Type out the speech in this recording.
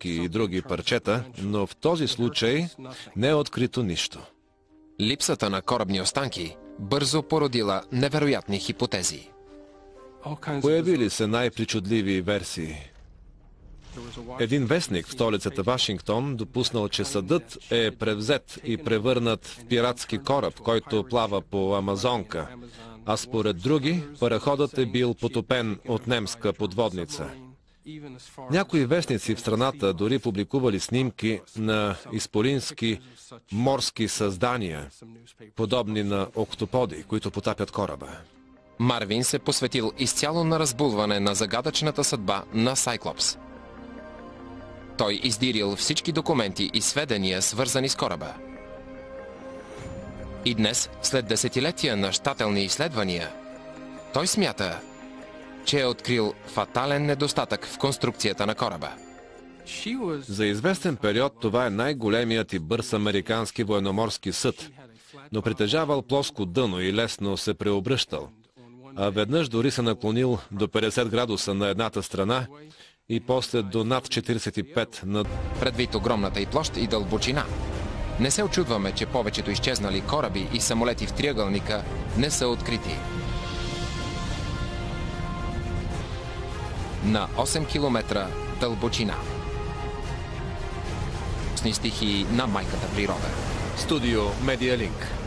и други парчета, но в този случай не е открито нищо. Липсата на корабни останки бързо породила невероятни хипотези. Появили се най-причудливи версии. Един вестник в столицата Вашингтон допуснал, че съдът е превзет и превърнат в пиратски кораб, който плава по Амазонка, а според други, параходът е бил потопен от немска подводница. Някои вестници в страната дори публикували снимки на изполински морски създания, подобни на октоподи, които потапят кораба. Марвин се посветил изцяло на разбулване на загадъчната съдба на Сайклопс. Той издирил всички документи и сведения, свързани с кораба. И днес, след десетилетия на щателни изследвания, той смята, че е открил фатален недостатък в конструкцията на кораба. За известен период това е най-големият и бърз американски военноморски съд, но притежавал плоско дъно и лесно се преобръщал, а веднъж дори се наклонил до 50 градуса на едната страна и после до над 45 на... Предвид огромната и площ и дълбочина, не се очудваме, че повечето изчезнали кораби и самолети в триъгълника не са открити. На 8 км дълбочина. Стихии на майката природа. Студио Медиалинк.